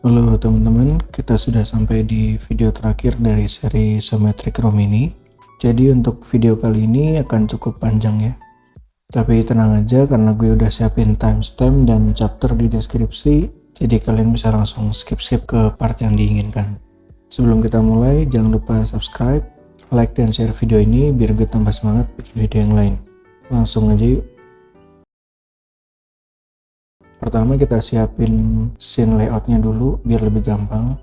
Halo teman-teman, kita sudah sampai di video terakhir dari seri Symmetric Room ini. Jadi untuk video kali ini akan cukup panjang ya. Tapi tenang aja karena gue udah siapin timestamp dan chapter di deskripsi, jadi kalian bisa langsung skip-skip ke part yang diinginkan. Sebelum kita mulai, jangan lupa subscribe, like dan share video ini biar gue tambah semangat bikin video yang lain. Langsung aja yuk. Pertama kita siapin scene layoutnya dulu biar lebih gampang.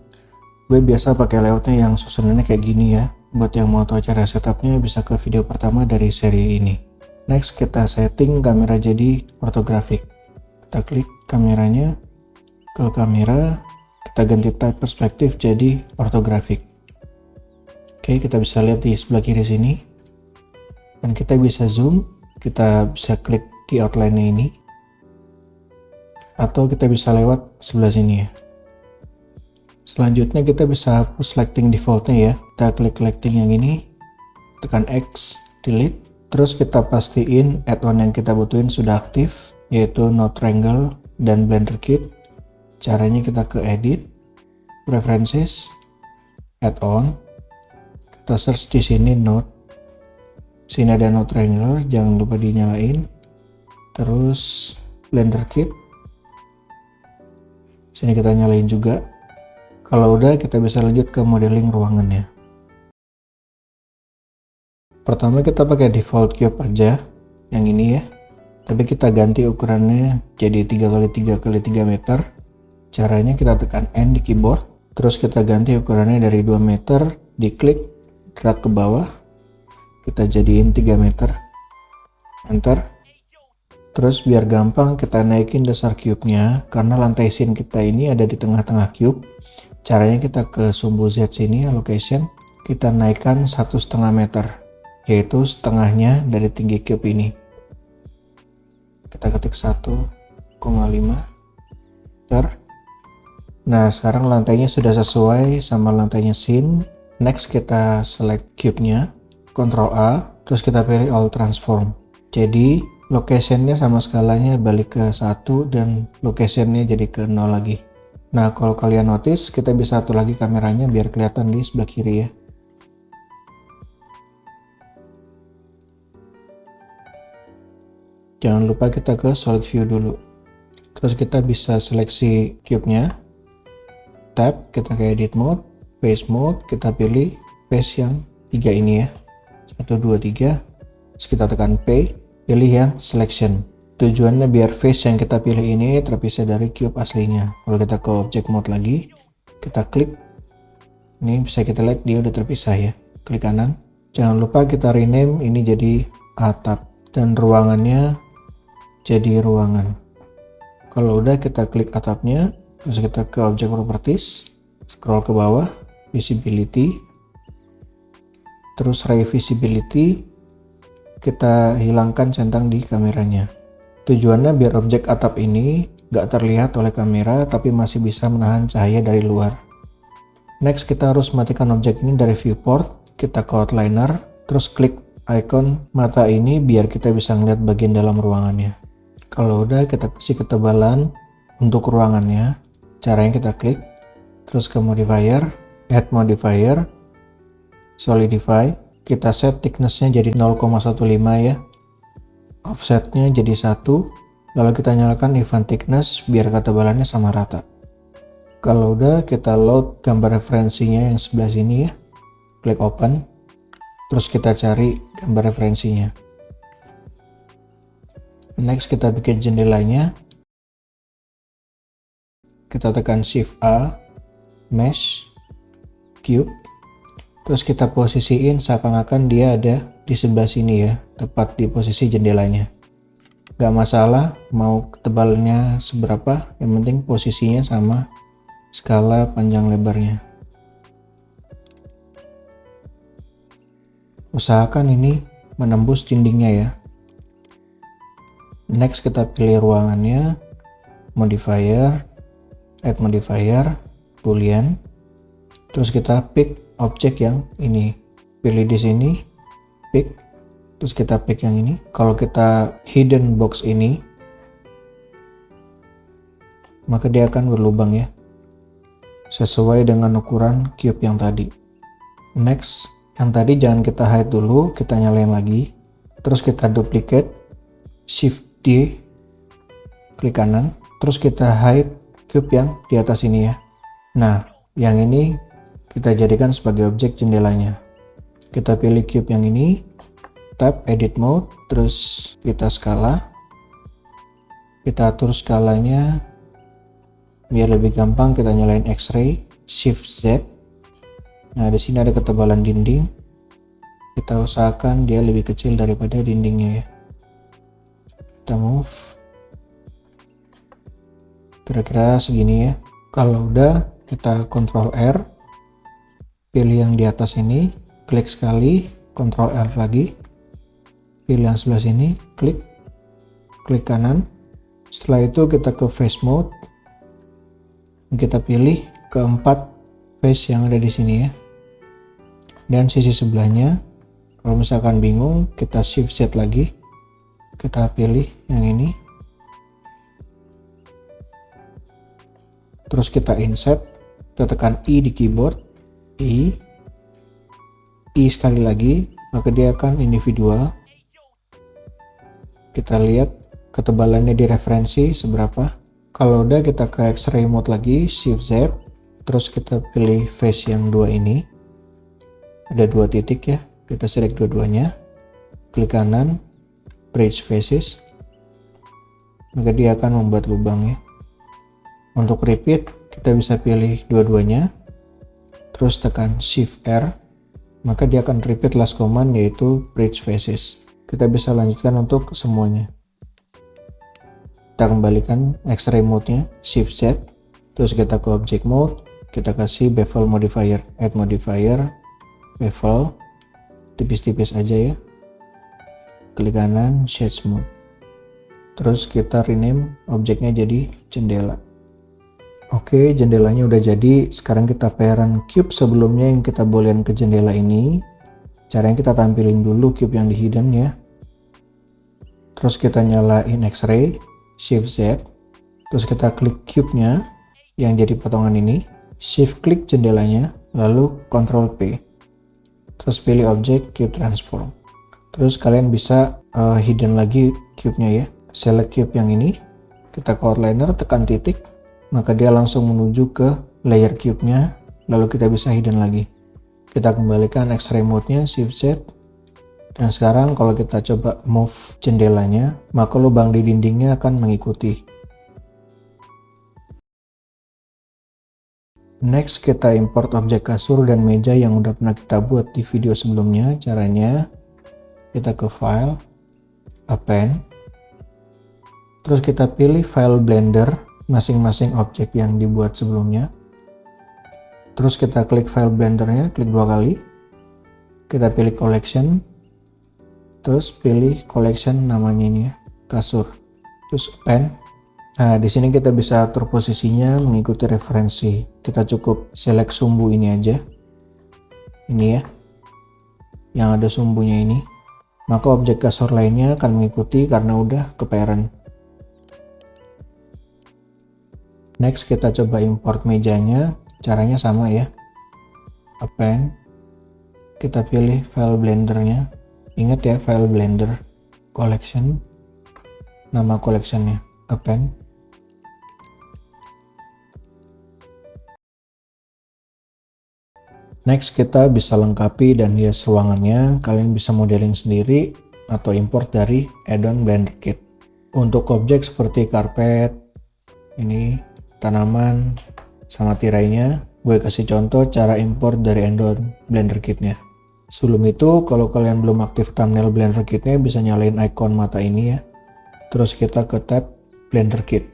Gue biasa pakai layoutnya yang susunannya kayak gini ya. Buat yang mau tahu cara setupnya bisa ke video pertama dari seri ini. Next kita setting kamera jadi ortografik. Kita klik kameranya, ke kamera, kita ganti type perspektif jadi ortografik. Oke, kita bisa lihat di sebelah kiri sini. Dan kita bisa zoom, kita bisa klik di outline-nya ini. Atau kita bisa lewat sebelah sini ya. Selanjutnya kita bisa hapus lighting defaultnya ya. Kita klik lighting yang ini, tekan X, delete. Terus kita pastiin add-on yang kita butuhin sudah aktif, yaitu Node Triangle dan Blender Kit. Caranya kita ke Edit, Preferences, Add-on. Kita search di sini Node. Sini ada Node Triangle, jangan lupa dinyalain. Terus Blender Kit. Sini kita nyalain juga. Kalau udah kita bisa lanjut ke modeling ruangannya. Pertama kita pakai default cube aja, yang ini ya. Tapi kita ganti ukurannya jadi 3x3x3 meter. Caranya kita tekan N di keyboard. Terus kita ganti ukurannya dari 2 meter, diklik, drag ke bawah. Kita jadiin 3 meter. Enter. Terus biar gampang kita naikin dasar cube-nya, karena lantai scene kita ini ada di tengah-tengah cube. Caranya kita ke sumbu Z sini, allocation, kita naikkan 1,5 meter, yaitu setengahnya dari tinggi cube ini. Kita ketik 1,5 meter. Nah sekarang lantainya sudah sesuai sama lantainya scene. Next kita select cube-nya, Ctrl A, terus kita pilih All Transform. Jadi locationnya sama skalanya balik ke 1 dan locationnya jadi ke 0 lagi. Nah kalau kalian notice kita bisa atur lagi kameranya biar kelihatan di sebelah kiri ya. Jangan lupa kita ke solid view dulu. Terus kita bisa seleksi cube-nya, tab, kita ke edit mode, face mode, kita pilih face yang 3 ini ya, 1, 2, 3, terus kita tekan P, pilih yang selection. Tujuannya biar face yang kita pilih ini terpisah dari cube aslinya. Kalau kita ke object mode lagi, kita klik, ini bisa kita lihat dia udah terpisah ya. Klik kanan. Jangan lupa kita rename ini jadi atap dan ruangannya jadi ruangan. Kalau udah kita klik atapnya, terus kita ke object properties, scroll ke bawah, visibility, terus ray visibility, kita hilangkan centang di kameranya. Tujuannya biar objek atap ini gak terlihat oleh kamera tapi masih bisa menahan cahaya dari luar. Next kita harus matikan objek ini dari viewport, kita ke outliner, terus klik icon mata ini biar kita bisa ngeliat bagian dalam ruangannya. Kalau udah kita kasih ketebalan untuk ruangannya, caranya kita klik, terus ke modifier, add modifier, solidify, kita set thickness-nya jadi 0,15 ya. Offsetnya jadi 1, lalu kita nyalakan even thickness biar ketebalannya sama rata. Kalau udah kita load gambar referensinya yang sebelah sini ya, klik open, terus kita cari gambar referensinya. Next kita bikin jendelanya, kita tekan shift A, mesh, cube, terus kita posisiin seakan-akan dia ada di sebelah sini ya, tepat di posisi jendelanya. Gak masalah mau ketebalannya seberapa, yang penting posisinya sama skala panjang lebarnya. Usahakan ini menembus dindingnya ya. Next kita pilih ruangannya, modifier, add modifier, boolean, terus kita pick objek yang ini, pilih di sini, pick, terus kita pick yang ini. Kalau kita hidden box ini, maka dia akan berlubang ya. sesuai dengan ukuran cube yang tadi. Next, yang tadi jangan kita hide dulu, kita nyalain lagi. Terus kita duplicate, Shift D, klik kanan. Terus kita hide cube yang di atas ini ya. Nah, yang ini kita jadikan sebagai objek jendelanya. Kita pilih cube yang ini, tab edit mode, terus kita skala. Kita atur skalanya biar lebih gampang, kita nyalain X-ray, Shift Z. Nah, di sini ada ketebalan dinding. Kita usahakan dia lebih kecil daripada dindingnya ya. Kita move. Kira-kira segini ya. Kalau udah, kita Ctrl R. Pilih yang di atas ini, klik sekali, Ctrl R lagi. Pilih yang sebelah sini, klik kanan. Setelah itu kita ke face mode. Kita pilih keempat face yang ada di sini ya. Dan sisi sebelahnya, kalau misalkan bingung, kita Shift Z lagi. Kita pilih yang ini. Terus kita insert, kita tekan I di keyboard, I sekali lagi, maka dia akan individual. Kita lihat ketebalannya di referensi seberapa. Kalau udah, kita ke X-ray mode lagi, Shift Z, terus kita pilih face yang dua ini. Ada dua titik ya, kita select dua-duanya, klik kanan, bridge faces, maka dia akan membuat lubang ya. Untuk repeat, kita bisa pilih dua-duanya, terus tekan Shift R, maka dia akan repeat last command yaitu bridge faces. Kita bisa lanjutkan untuk semuanya. Kita kembalikan X-ray mode-nya, Shift Z, terus kita ke object mode, kita kasih bevel modifier, add modifier, bevel, tipis-tipis aja ya. Klik kanan, shades mode. Terus kita rename objeknya jadi jendela. Oke, jendelanya udah jadi. Sekarang kita parent cube sebelumnya yang kita bolehin ke jendela ini. Caranya kita tampilin dulu cube yang di hidden ya. Terus kita nyalain X-ray, Shift Z, terus kita klik cube-nya yang jadi potongan ini, Shift klik jendelanya, lalu Ctrl P, terus pilih objek cube transform. Terus kalian bisa hidden lagi cube-nya ya. Select cube yang ini, kita ke outliner, tekan titik, maka dia langsung menuju ke layer cube-nya, lalu kita bisa hidden lagi. Kita kembalikan X-ray mode-nya, Shift Z. Dan sekarang kalau kita coba move jendelanya, maka lubang di dindingnya akan mengikuti. Next, kita import objek kasur dan meja yang udah pernah kita buat di video sebelumnya. Caranya, kita ke File, Append, terus kita pilih file Blender, masing-masing objek yang dibuat sebelumnya. Terus kita klik file Blendernya, klik dua kali. Kita pilih Collection. Terus pilih collection namanya ini ya, kasur. Terus pen. Nah, di sini kita bisa atur posisinya mengikuti referensi. Kita cukup select sumbu ini aja. Ini ya. Yang ada sumbunya ini. Maka objek kasur lainnya akan mengikuti karena udah ke parent. Next, kita coba import mejanya. Caranya sama ya. Append. Kita pilih file Blendernya. Ingat ya, file Blender, collection, nama collectionnya, append. Next, kita bisa lengkapi dan hias ruangannya. Kalian bisa modeling sendiri atau import dari add-on Blender Kit. Untuk objek seperti karpet, ini tanaman, sama tirainya, gue kasih contoh cara import dari add-on Blender Kitnya. Sebelum itu, kalau kalian belum aktif thumbnail Blender Kit-nya, bisa nyalain icon mata ini ya. Terus kita ke tab Blender Kit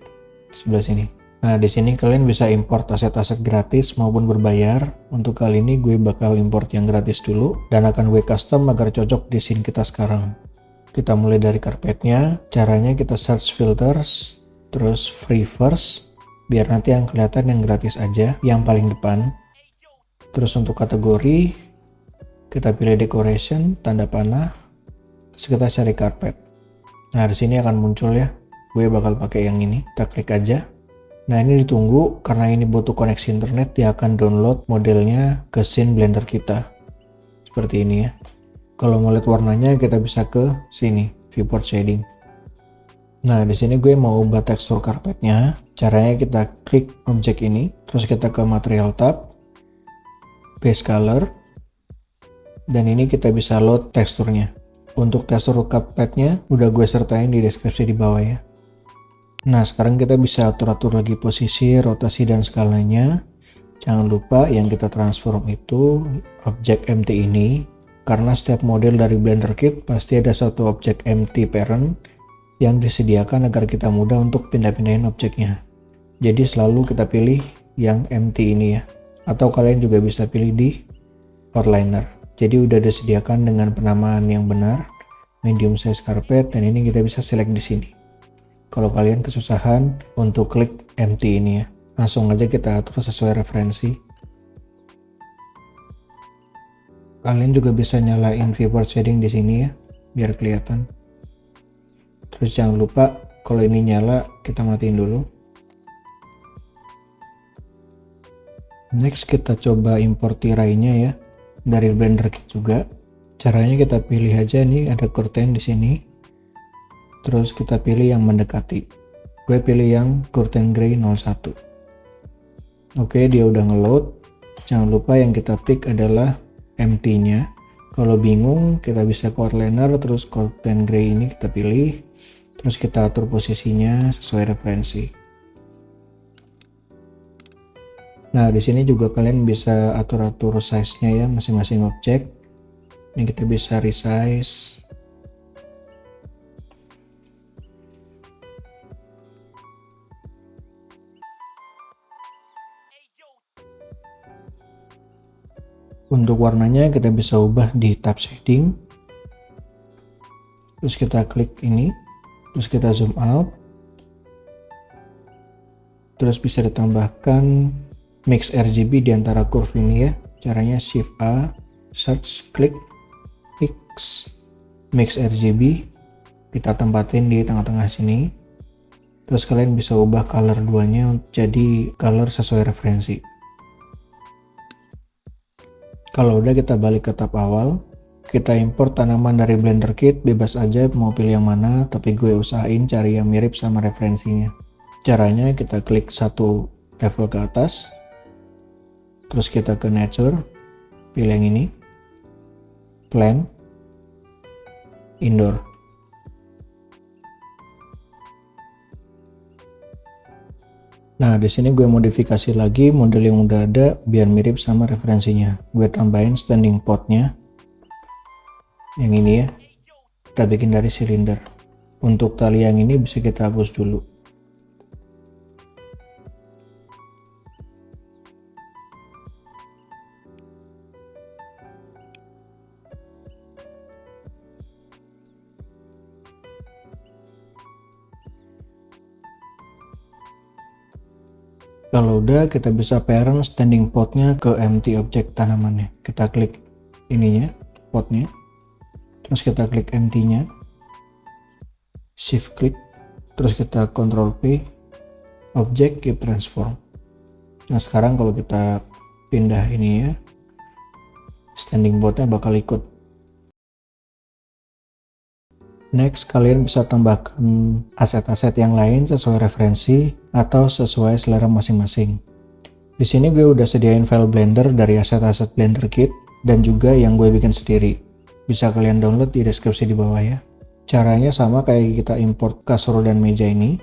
sebelah sini. Nah, di sini kalian bisa import aset-aset gratis maupun berbayar. Untuk kali ini gue bakal import yang gratis dulu dan akan gue custom agar cocok di scene kita sekarang. Kita mulai dari karpetnya. Caranya kita search filters, terus free first, biar nanti yang kelihatan yang gratis aja, yang paling depan. Terus untuk kategori, kita pilih decoration, tanda panah, terus kita cari karpet. Nah, di sini akan muncul ya. Gue bakal pakai yang ini. Kita klik aja. Nah ini ditunggu karena ini butuh koneksi internet, dia akan download modelnya ke scene Blender kita. Seperti ini ya. Kalau mau lihat warnanya kita bisa ke sini, viewport shading. Nah di sini gue mau ubah tekstur karpetnya. Caranya kita klik objek ini, terus kita ke material tab, base color, dan ini kita bisa load teksturnya. Untuk tekstur karpetnya udah gue sertain di deskripsi di bawah ya. Nah sekarang kita bisa atur-atur lagi posisi, rotasi, dan skalanya. Jangan lupa yang kita transform itu objek empty ini, karena setiap model dari Blender Kit pasti ada satu objek empty parent yang disediakan agar kita mudah untuk pindah-pindahin objeknya. Jadi selalu kita pilih yang empty ini ya, atau kalian juga bisa pilih di outliner. Jadi udah disediakan dengan penamaan yang benar, medium size carpet, dan ini kita bisa select di sini. Kalau kalian kesusahan untuk klik empty ini ya, langsung aja kita atur sesuai referensi. Kalian juga bisa nyalain viewport shading di sini ya, biar kelihatan. Terus jangan lupa kalau ini nyala kita matiin dulu. Next kita coba import tirainya ya dari Blender Kit juga. Caranya kita pilih aja nih, ada curtain di sini. Terus kita pilih yang mendekati. Gue pilih yang curtain gray 01. Oke, dia udah ngeload. Jangan lupa yang kita pick adalah empty-nya. Kalau bingung kita bisa ke outliner, terus curtain gray ini kita pilih, terus kita atur posisinya sesuai referensi. Nah di sini juga kalian bisa atur-atur size-nya ya masing-masing objek. Ini kita bisa resize. Untuk warnanya kita bisa ubah di tab shading. Terus kita klik ini, terus kita zoom out. Terus bisa ditambahkan mix RGB di antara curve ini ya. Caranya shift A, search, klik, mix RGB. Kita tempatin di tengah-tengah sini. Terus kalian bisa ubah color duanya jadi color sesuai referensi. Kalau udah kita balik ke tab awal, kita import tanaman dari Blender Kit, bebas aja mau pilih yang mana, tapi gue usahain cari yang mirip sama referensinya. Caranya kita klik satu level ke atas, terus kita ke Nature, pilih yang ini, Plant, Indoor. Nah, di sini gue modifikasi lagi model yang udah ada biar mirip sama referensinya. Gue tambahin standing potnya. Yang ini ya. Kita bikin dari silinder. Untuk tali yang ini bisa kita hapus dulu. Kalau udah, kita bisa parent standing potnya ke empty objek tanamannya. Kita klik ininya, potnya, terus kita klik empty-nya, shift klik, terus kita Ctrl P, object keep transform. Nah sekarang kalau kita pindah ini ya, standing potnya bakal ikut. Next, kalian bisa tambahkan aset-aset yang lain sesuai referensi atau sesuai selera masing-masing. Di sini gue udah sediain file Blender dari aset-aset Blender Kit dan juga yang gue bikin sendiri. Bisa kalian download di deskripsi di bawah ya. Caranya sama kayak kita import kasur dan meja ini.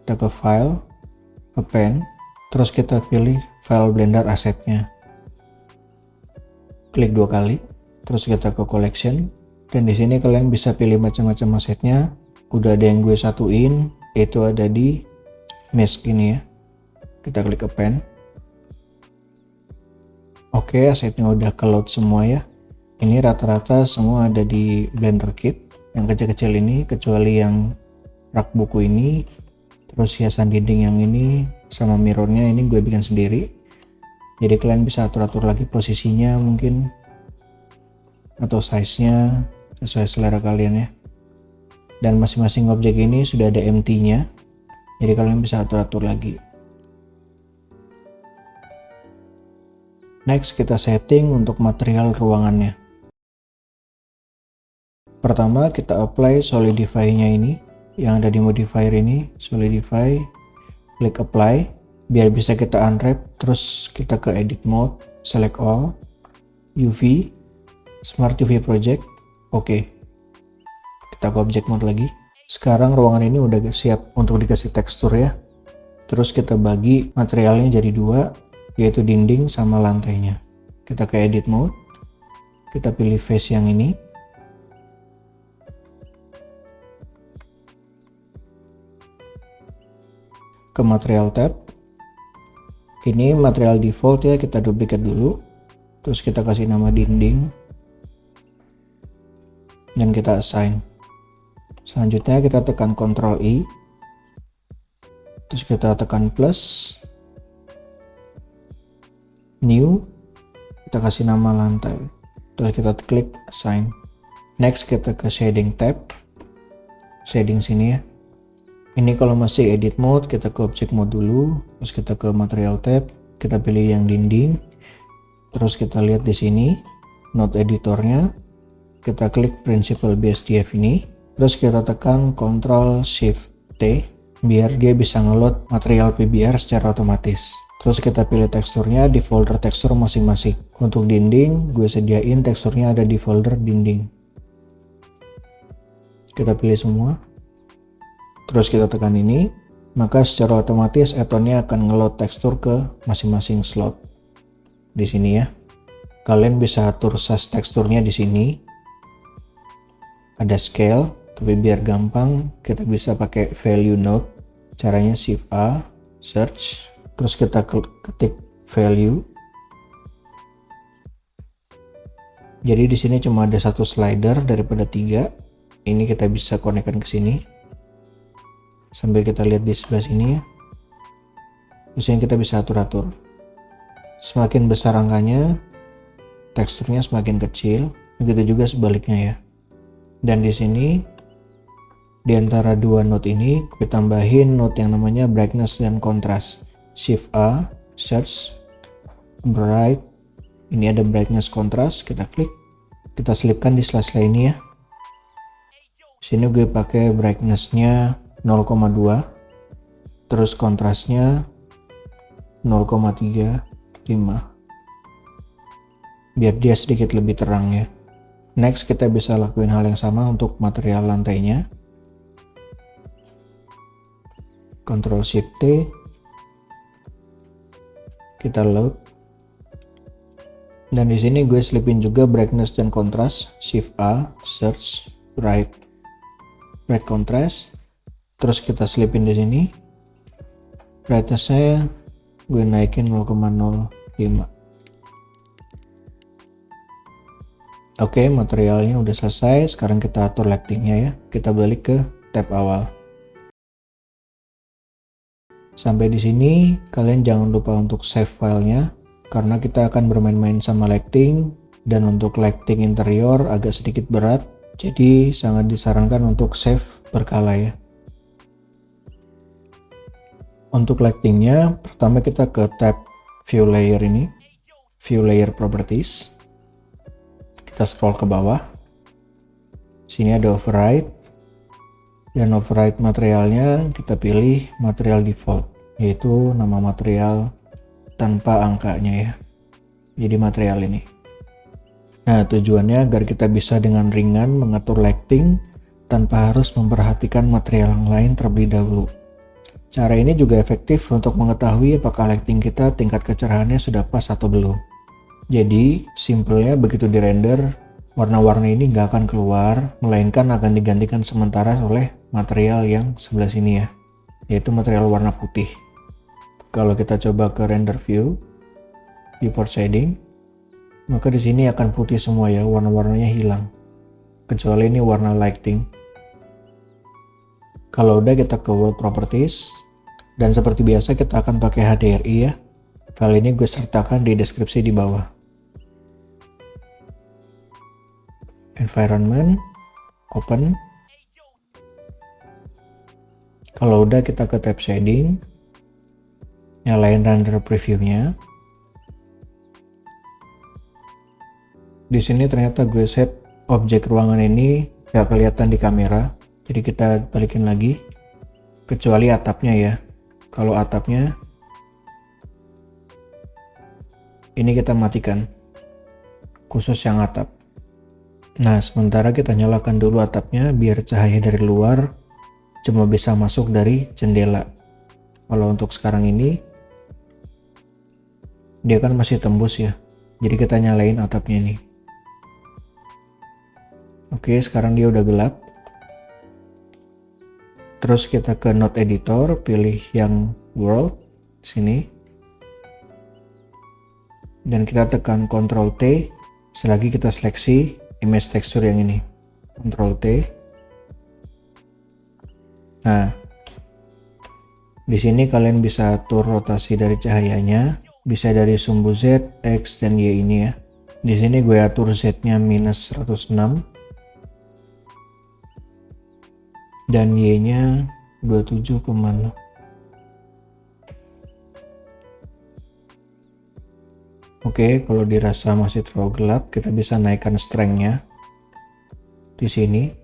Kita ke File, ke Pen, terus kita pilih file Blender asetnya. Klik 2 kali, terus kita ke Collection. Dan di sini kalian bisa pilih macam-macam asetnya. Udah ada yang gue satuin, itu ada di mask ini ya. Kita klik Append. Oke, asetnya udah ke load semua ya. Ini rata-rata semua ada di Blender Kit. Yang kecil-kecil ini, kecuali yang rak buku ini. Terus hiasan dinding yang ini, sama mirrornya ini gue bikin sendiri. Jadi kalian bisa atur-atur lagi posisinya mungkin. Atau size-nya sesuai selera kalian ya. Dan masing-masing objek ini sudah ada empty-nya, jadi kalian bisa atur-atur lagi. Next kita setting untuk material ruangannya. Pertama kita apply solidify-nya ini, yang ada di modifier ini, solidify, klik apply, biar bisa kita unwrap, terus kita ke edit mode, select all, UV, smart UV project, oke. Kita ke object mode lagi. Sekarang ruangan ini udah siap untuk dikasih tekstur ya. Terus kita bagi materialnya jadi dua, yaitu dinding sama lantainya. Kita ke edit mode, kita pilih face yang ini. Ke material tab. Ini material default ya, kita duplicate dulu. Terus kita kasih nama dinding. Dan kita assign. Selanjutnya kita tekan Ctrl I. Terus kita tekan plus. New. Kita kasih nama lantai. Terus kita klik assign. Next kita ke shading tab. Shading sini ya. Ini kalau masih edit mode, kita ke object mode dulu. Terus kita ke material tab. Kita pilih yang dinding. Terus kita lihat di sini node editornya. Kita klik principal BSDF ini. Terus kita tekan Ctrl Shift T biar dia bisa ngeload material PBR secara otomatis. Terus kita pilih teksturnya di folder tekstur masing-masing. Untuk dinding, gue sediain teksturnya ada di folder dinding. Kita pilih semua. Terus kita tekan ini, maka secara otomatis add-onnya akan ngeload tekstur ke masing-masing slot. Di sini ya. Kalian bisa atur size teksturnya di sini. Ada scale. Tapi biar gampang kita bisa pakai value node. Caranya Shift A, search, terus kita ketik value. Jadi di sini cuma ada satu slider daripada 3. Ini kita bisa konekkan ke sini. Sambil kita lihat di sebelah sini ya. Di sini kita bisa atur-atur. Semakin besar angkanya, teksturnya semakin kecil. Begitu juga sebaliknya ya. Dan di sini di antara dua node ini gue tambahin node yang namanya brightness dan contrast. Shift A, search, bright. Ini ada brightness contrast, kita klik. Kita selipkan di sela-sela ini ya. Sini gue pakai brightnessnya 0,2. Terus kontrasnya 0,35. Biar dia sedikit lebih terang ya. Next kita bisa lakuin hal yang sama untuk material lantainya. Ctrl Shift T, kita load, dan di sini gue selipin juga brightness dan contrast. Shift A, search, bright contrast, terus kita selipin di sini. Brightness-nya gue naikin 0,05. Oke, materialnya udah selesai. Sekarang kita atur lightingnya ya. Kita balik ke tab awal. Sampai di sini, kalian jangan lupa untuk save filenya, karena kita akan bermain-main sama lighting, dan untuk lighting interior agak sedikit berat, jadi sangat disarankan untuk save berkala ya. Untuk lightingnya, pertama kita ke tab view layer ini, view layer properties, kita scroll ke bawah, sini ada override, dan override materialnya kita pilih material default, yaitu nama material tanpa angkanya ya. Jadi material ini. Nah, tujuannya agar kita bisa dengan ringan mengatur lighting tanpa harus memperhatikan material yang lain terlebih dahulu. Cara ini juga efektif untuk mengetahui apakah lighting kita tingkat kecerahannya sudah pas atau belum. Jadi, simpelnya begitu dirender, warna-warna ini nggak akan keluar, melainkan akan digantikan sementara oleh material yang sebelah sini ya, yaitu material warna putih. Kalau kita coba ke render view, viewport shading, maka di sini akan putih semua ya, warna-warnanya hilang. Kecuali ini warna lighting. Kalau udah kita ke world properties, dan seperti biasa kita akan pakai HDRI ya. File ini gue sertakan di deskripsi di bawah. Environment, open. Kalau udah kita ke tab shading, nyalain render previewnya. Di sini ternyata gue set objek ruangan ini gak kelihatan di kamera. Jadi kita balikin lagi. Kecuali atapnya ya. Kalau atapnya ini kita matikan. Khusus yang atap. Nah, sementara kita nyalakan dulu atapnya biar cahaya dari luar cuma bisa masuk dari jendela. Kalau untuk sekarang ini dia kan masih tembus ya. Jadi kita nyalain atapnya ini. Oke, sekarang dia udah gelap. Terus kita ke node editor, pilih yang world sini. Dan kita tekan Ctrl T selagi kita seleksi image texture yang ini. Ctrl T. Nah, di sini kalian bisa atur rotasi dari cahayanya, bisa dari sumbu Z, X, dan Y ini ya. Di sini gue atur Z-nya minus 106 dan Y-nya 27,0. Oke, kalau dirasa masih terlalu gelap, kita bisa naikkan strength-nya. Di sini,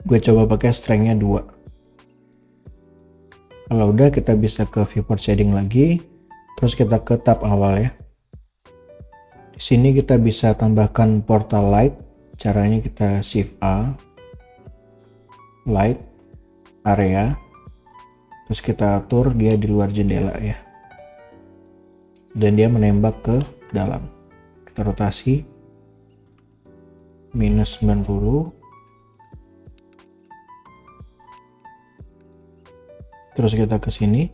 gue coba pakai strength-nya 2. Kalau udah, kita bisa ke viewport shading lagi, terus kita ke tab awal ya. Di sini kita bisa tambahkan portal light. Caranya kita shift A, light, area, terus kita atur dia di luar jendela ya. Dan dia menembak ke dalam. Kita rotasi minus 90. Terus kita ke sini.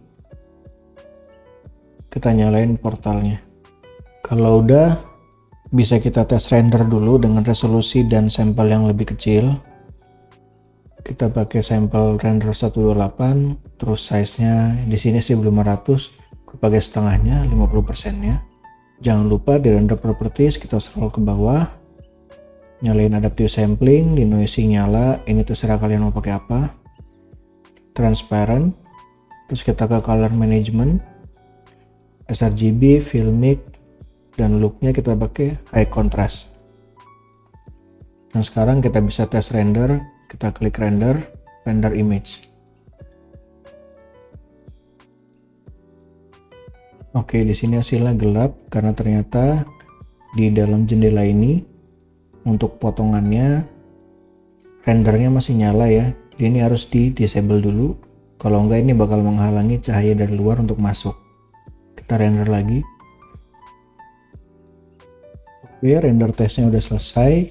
Kita nyalain portalnya. Kalau udah, bisa kita tes render dulu dengan resolusi dan sampel yang lebih kecil. Kita pakai sampel render 128, terus size-nya di sini sih belum 500. Gue pakai setengahnya, 50%-nya. Jangan lupa di render properties kita scroll ke bawah. Nyalain adaptive sampling, denoising nyala, ini terserah kalian mau pakai apa. Transparent. Terus kita ke color management, sRGB, filmic, dan look-nya kita pakai high contrast. Dan sekarang kita bisa tes render, kita klik render, render image. Oke, di sini hasilnya gelap karena ternyata di dalam jendela ini untuk potongannya rendernya masih nyala ya. Jadi ini harus di disable dulu. Kalau enggak ini bakal menghalangi cahaya dari luar untuk masuk. Kita render lagi. Oke, render testnya udah selesai.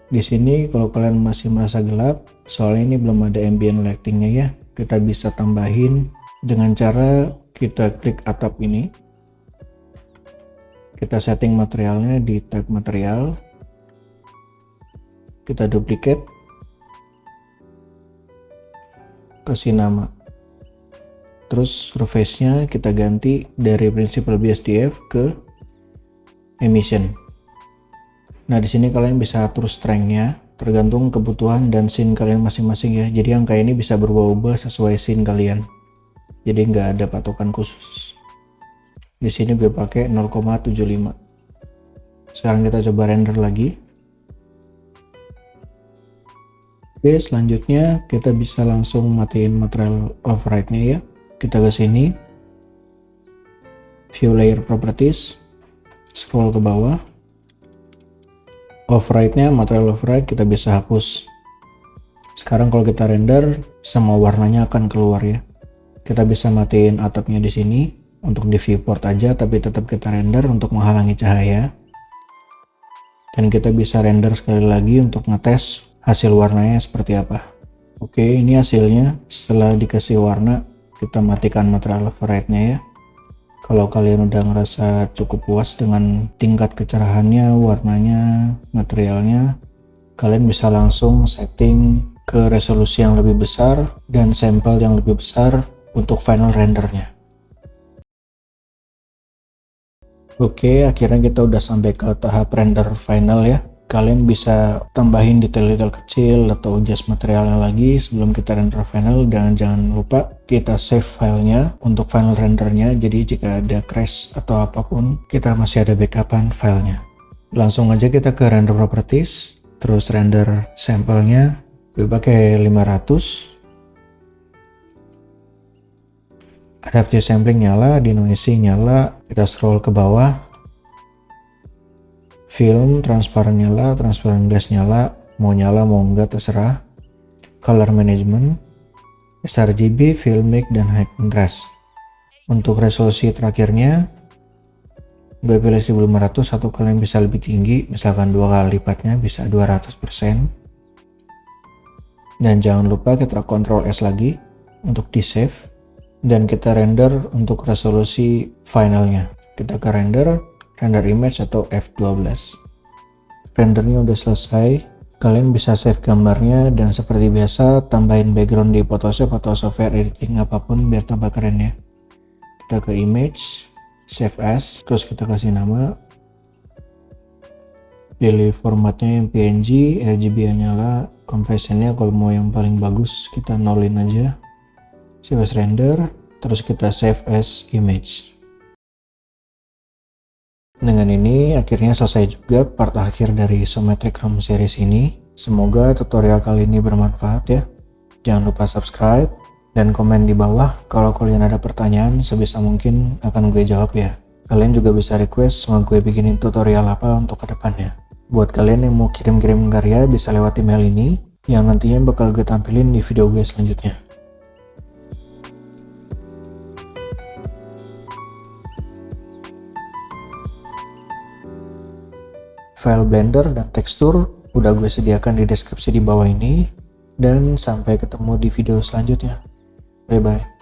Di sini kalau kalian masih merasa gelap, soalnya ini belum ada ambient lightingnya ya, kita bisa tambahin dengan cara kita klik atap ini. Kita setting materialnya di tab material. Kita duplicate. Kasih nama. Terus surface-nya kita ganti dari principal BSDF ke emission. Nah, di sini kalian bisa atur strength-nya tergantung kebutuhan dan scene kalian masing-masing ya. Jadi angka ini bisa berubah-ubah sesuai scene kalian. Jadi nggak ada patokan khusus. Di sini gue pakai 0,75. Sekarang kita coba render lagi. Oke, selanjutnya kita bisa langsung matiin material override-nya ya. Kita ke sini. View layer properties. Scroll ke bawah. Override-nya, material override kita bisa hapus. Sekarang kalau kita render, semua warnanya akan keluar ya. Kita bisa matiin atapnya di sini untuk di viewport aja, tapi tetap kita render untuk menghalangi cahaya. Dan kita bisa render sekali lagi untuk ngetes hasil warnanya seperti apa. Oke, ini hasilnya. Setelah dikasih warna, kita matikan material override-nya ya. Kalau kalian udah ngerasa cukup puas dengan tingkat kecerahannya, warnanya, materialnya, kalian bisa langsung setting ke resolusi yang lebih besar dan sampel yang lebih besar untuk final rendernya. Oke, akhirnya kita udah sampai ke tahap render final ya. Kalian bisa tambahin detail-detail kecil atau adjust materialnya lagi sebelum kita render final, dan jangan lupa kita save filenya untuk final rendernya. Jadi jika ada crash atau apapun, kita masih ada backupan filenya. Langsung aja kita ke render properties, terus render sampelnya, gue pakai 500. Adaptive sampling nyala, denoising nyala, kita scroll ke bawah. Film transparent nyala, transparent glass nyala, mau nyala mau enggak terserah. Color management, sRGB, filmic, dan high contrast. Untuk resolusi terakhirnya, gue pilih 1500 atau kalian bisa lebih tinggi, misalkan 2 kali lipatnya bisa 200%. Dan jangan lupa kita Ctrl S lagi untuk di save, dan kita render untuk resolusi finalnya. Kita ke render image atau F12. Rendernya udah selesai, kalian bisa save gambarnya, dan seperti biasa tambahin background di Photoshop atau software editing apapun biar tambah keren ya. Kita ke image, save as, terus kita kasih nama, pilih formatnya yang PNG, RGB nyala, kompresinya kalau mau yang paling bagus kita nolin aja, save as render, terus kita save as image. Dengan ini akhirnya selesai juga part akhir dari Isometric ROM series ini. Semoga tutorial kali ini bermanfaat ya. Jangan lupa subscribe dan komen di bawah kalau kalian ada pertanyaan, sebisa mungkin akan gue jawab ya. Kalian juga bisa request mau gue bikinin tutorial apa untuk kedepannya. Buat kalian yang mau kirim-kirim karya bisa lewat email ini yang nantinya bakal gue tampilin di video gue selanjutnya. File Blender dan tekstur udah gue sediakan di deskripsi di bawah ini, dan sampai ketemu di video selanjutnya. Bye bye.